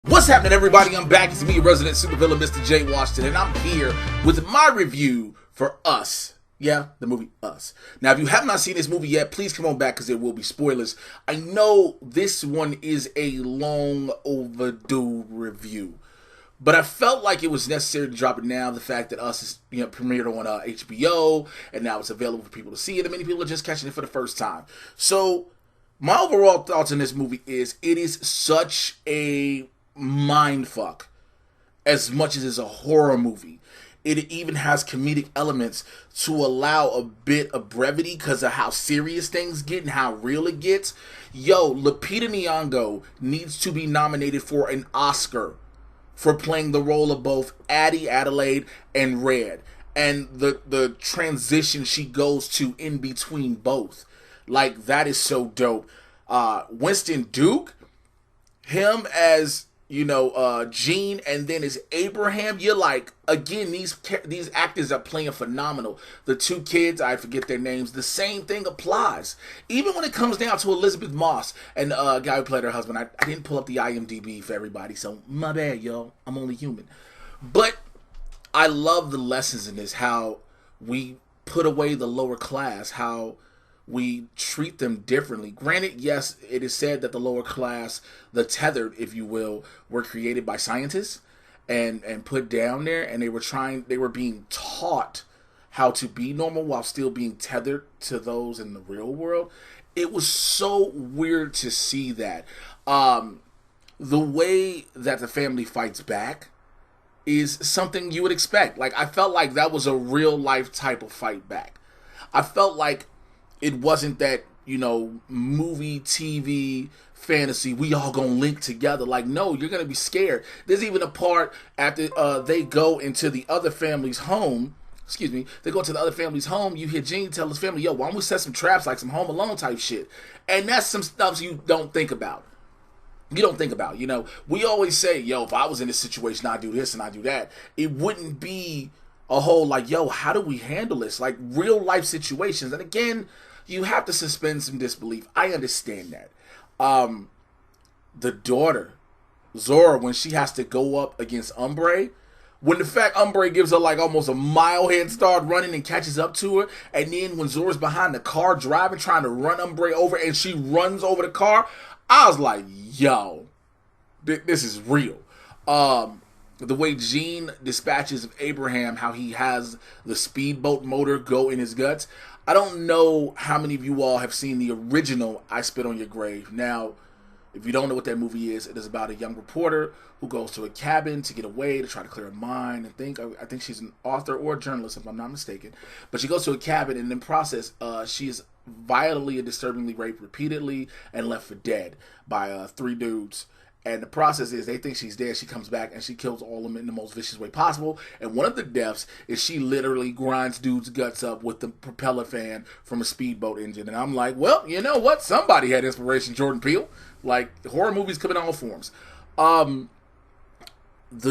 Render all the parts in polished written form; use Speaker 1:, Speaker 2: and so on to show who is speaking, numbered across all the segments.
Speaker 1: What's happening, everybody? I'm back. It's me, resident supervillain, Mr. J. Washington, and I'm here with my review for Us. Yeah, the movie Us. Now, if you have not seen this movie yet, please come on back because there will be spoilers. I know this one is a long overdue review, but I felt like it was necessary to drop it now. The fact that Us is premiered on HBO, and now it's available for people to see it, and many people are just catching it for the first time. So, my overall thoughts on this movie is it is such a mindfuck as much as it's a horror movie. It even has comedic elements to allow a bit of brevity because of how serious things get and how real it gets. Yo, Lupita Nyong'o needs to be nominated for an Oscar for playing the role of both Addie Adelaide and Red, and the transition she goes to in between both. Like, that is so dope. Winston Duke, him as Gene, and then as Abraham, you're like, again, these actors are playing phenomenal. The two kids, I forget their names, the same thing applies. Even when it comes down to Elizabeth Moss and guy who played her husband. I didn't pull up the IMDb for everybody, so my bad, y'all. I'm only human. But I love the lessons in this, how we put away the lower class, how we treat them differently. Granted, yes, it is said that the lower class, the tethered, if you will, were created by scientists and put down there, and they were being taught how to be normal while still being tethered to those in the real world. It was so weird to see that. The way that the family fights back is something you would expect. Like, I felt like that was a real life type of fight back. I felt like it wasn't that, movie, TV, fantasy, we all gonna link together. Like, no, you're gonna be scared. There's even a part after they go into the other family's home. They go to the other family's home. You hear Gene tell his family, yo, why don't we set some traps, like some Home Alone type shit? And that's some stuff you don't think about. We always say, yo, if I was in this situation, I'd do this and I'd do that. It wouldn't be a whole, like, yo, how do we handle this? Like, real life situations. And again, you have to suspend some disbelief. I understand that. The daughter, Zora, when she has to go up against Umbre, when the fact Umbre gives her like almost a mile head start running and catches up to her, and then when Zora's behind the car driving, trying to run Umbre over, and she runs over the car, I was like, yo, this is real. The way Gene dispatches of Abraham, how he has the speedboat motor go in his guts. I don't know how many of you all have seen the original I Spit on Your Grave. Now, if you don't know what that movie is, it is about a young reporter who goes to a cabin to get away, to try to clear her mind, and I think she's an author or a journalist, if I'm not mistaken. But she goes to a cabin, and in the process, she is violently and disturbingly raped repeatedly and left for dead by 3 dudes. And the process is they think she's dead. She comes back and she kills all of them in the most vicious way possible. And one of the deaths is she literally grinds dude's guts up with the propeller fan from a speedboat engine. And I'm like, well, you know what? Somebody had inspiration, Jordan Peele. Like, horror movies come in all forms. The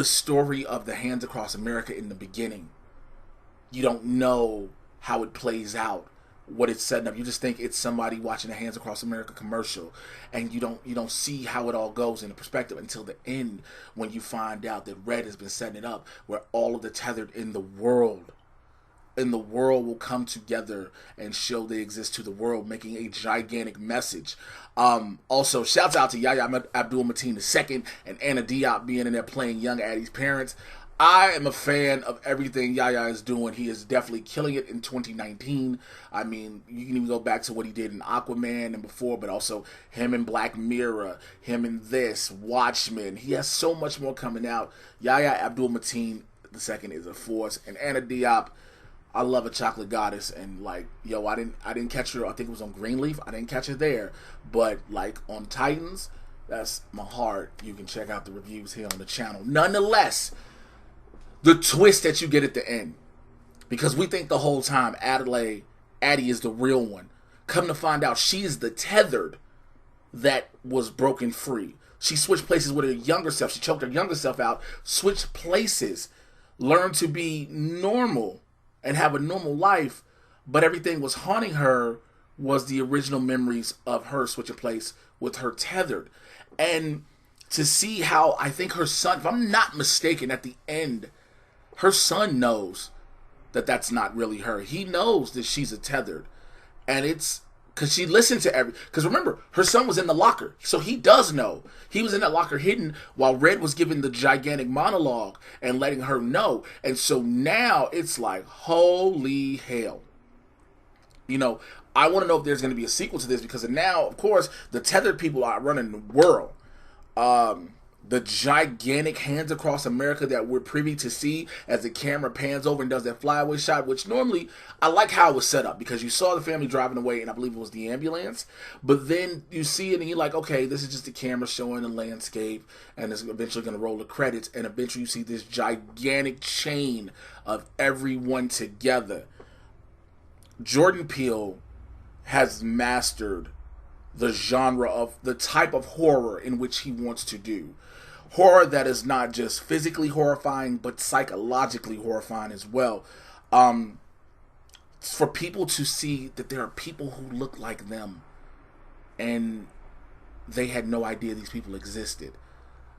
Speaker 1: story of the Hands Across America in the beginning, you don't know how it plays out, what it's setting up. You just think it's somebody watching a Hands Across America commercial, and you don't see how it all goes in the perspective until the end, when you find out that Red has been setting it up where all of the tethered in the world will come together and show they exist to the world, making a gigantic message. Also, shouts out to Yahya Abdul-Mateen II and Anna Diop being in there playing young Addie's parents. I am a fan of everything Yahya is doing. He is definitely killing it in 2019. I mean, you can even go back to what he did in Aquaman and before, but also him in Black Mirror, him in this, Watchmen. He has so much more coming out. Yahya Abdul-Mateen II is a force. And Anna Diop, I love a chocolate goddess, and like, yo, I didn't catch her. I think it was on Greenleaf. I didn't catch her there, but like on Titans, that's my heart. You can check out the reviews here on the channel. Nonetheless, the twist that you get at the end, because we think the whole time Addie is the real one. Come to find out, she is the tethered that was broken free. She switched places with her younger self. She choked her younger self out, switched places, learned to be normal and have a normal life, but everything was haunting her was the original memories of her switching place with her tethered. And to see how I think her son, if I'm not mistaken, at the end, her son knows that that's not really her. He knows that she's a tethered. And it's because she listened to because remember, her son was in the locker. So he does know. He was in that locker hidden while Red was giving the gigantic monologue and letting her know. And so now it's like, holy hell. You know, I want to know if there's going to be a sequel to this, because now, of course, the tethered people are running the world. The gigantic hands across America that we're privy to see as the camera pans over and does that flyaway shot, which normally, I like how it was set up, because you saw the family driving away, and I believe it was the ambulance, but then you see it and you're like, okay, this is just the camera showing the landscape, and it's eventually going to roll the credits, and eventually you see this gigantic chain of everyone together. Jordan Peele has mastered the genre of the type of horror in which he wants to do. Horror that is not just physically horrifying, but psychologically horrifying as well. For people to see that there are people who look like them, and they had no idea these people existed.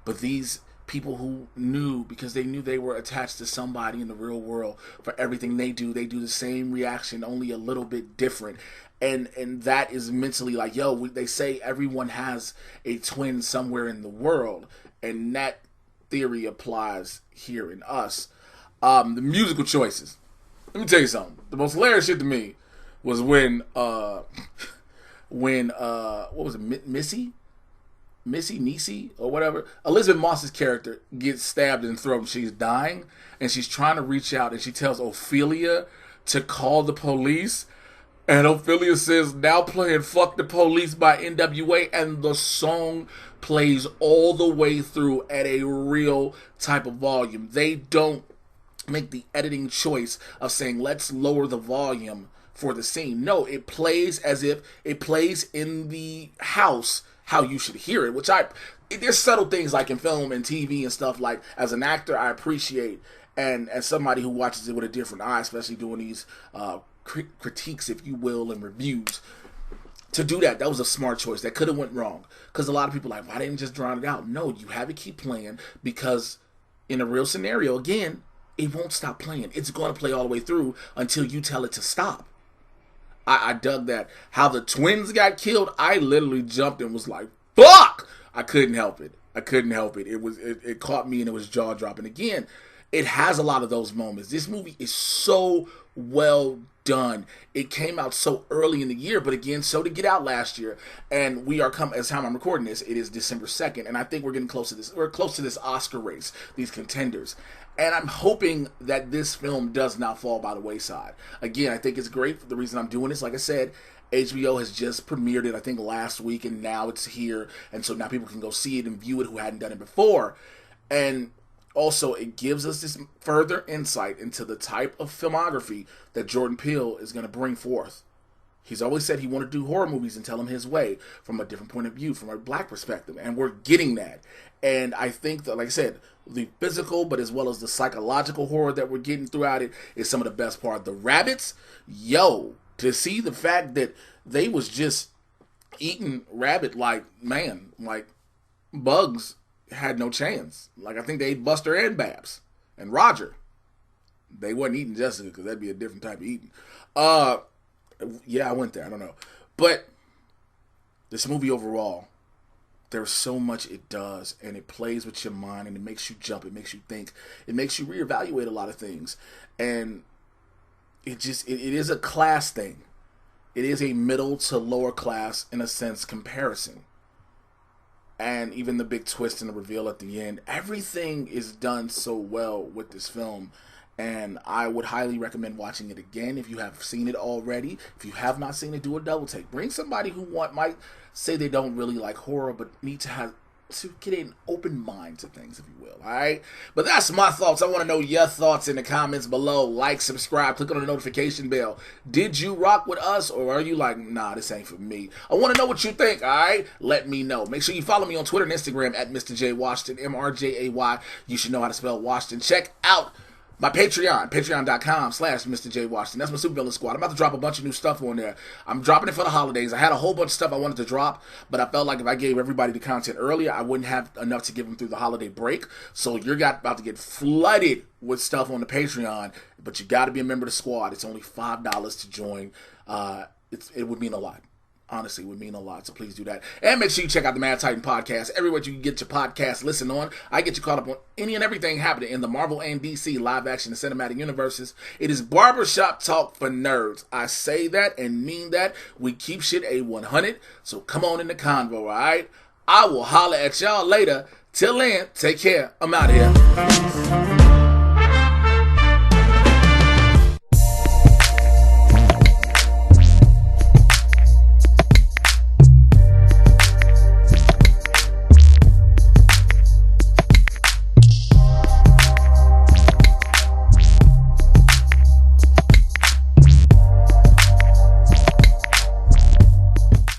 Speaker 1: But these people who knew, because they knew they were attached to somebody in the real world, for everything they do the same reaction, only a little bit different. And that is mentally like, yo, they say everyone has a twin somewhere in the world, and that theory applies here in us. The musical choices. Let me tell you something. The most hilarious shit to me was when what was it, Missy, or whatever, Elizabeth Moss's character gets stabbed in the throat and she's dying, and she's trying to reach out, and she tells Ophelia to call the police. And Ophelia says, now playing Fuck the Police by NWA, and the song plays all the way through at a real type of volume. They don't make the editing choice of saying, let's lower the volume for the scene. No, it plays as if it plays in the house how you should hear it, which there's subtle things like in film and TV and stuff, like as an actor I appreciate, and as somebody who watches it with a different eye, especially doing these critiques, if you will, and reviews, to do that was a smart choice. That could have went wrong, because a lot of people are like, why didn't you just drown it out? No, you have to keep playing, because in a real scenario, again, it won't stop playing. It's going to play all the way through until you tell it to stop. I dug that. How the twins got killed, I literally jumped and was like, fuck! I couldn't help it. It caught me, and it was jaw dropping. Again, it has a lot of those moments. This movie is so well done. It came out so early in the year, but again, so did Get Out last year. And we are as time I'm recording this, it is December 2nd, and I think we're getting close to this. We're close to this Oscar race, these contenders. And I'm hoping that this film does not fall by the wayside. Again, I think it's great. The reason I'm doing this, like I said, HBO has just premiered it, I think, last week, and now it's here. And so now people can go see it and view it who hadn't done it before. And also, it gives us this further insight into the type of filmography that Jordan Peele is going to bring forth. He's always said he wanted to do horror movies and tell them his way from a different point of view, from a black perspective, and we're getting that. And I think that, like I said, the physical, but as well as the psychological horror that we're getting throughout it is some of the best part. The rabbits, to see the fact that they was just eating rabbit like bugs had no chance. Like, I think they ate Buster and Babs and Roger. They wasn't eating Jessica, because that'd be a different type of eating. Yeah, I went there. I don't know. But this movie overall, there's so much it does, and it plays with your mind, and it makes you jump, it makes you think, it makes you reevaluate a lot of things. And it is a class thing. It is a middle to lower class, in a sense, comparison. And even the big twist and the reveal at the end, everything is done so well with this film. And I would highly recommend watching it again if you have seen it already. If you have not seen it, do a double take. Bring somebody who might say they don't really like horror, but need to get an open mind to things, if you will. Alright? But that's my thoughts. I want to know your thoughts in the comments below. Like, subscribe, click on the notification bell. Did you rock with us, or are you like, nah, this ain't for me? I want to know what you think, alright? Let me know. Make sure you follow me on Twitter and Instagram at Mr. J Washington, MRJAY. You should know how to spell Washington. Check out my Patreon, patreon.com/Mr. J Washington. That's my supervillain squad. I'm about to drop a bunch of new stuff on there. I'm dropping it for the holidays. I had a whole bunch of stuff I wanted to drop, but I felt like if I gave everybody the content earlier, I wouldn't have enough to give them through the holiday break. So you're about to get flooded with stuff on the Patreon, but you got to be a member of the squad. It's only $5 to join. It would mean a lot. Honestly, it would mean a lot, so please do that. And make sure you check out the Mad Titan podcast. Everywhere you can get your podcast listen on. I get you caught up on any and everything happening in the Marvel and DC live action and cinematic universes. It is barbershop talk for nerds. I say that and mean that. We keep shit A100, so come on in the convo, all right? I will holler at y'all later. Till then, take care. I'm out here.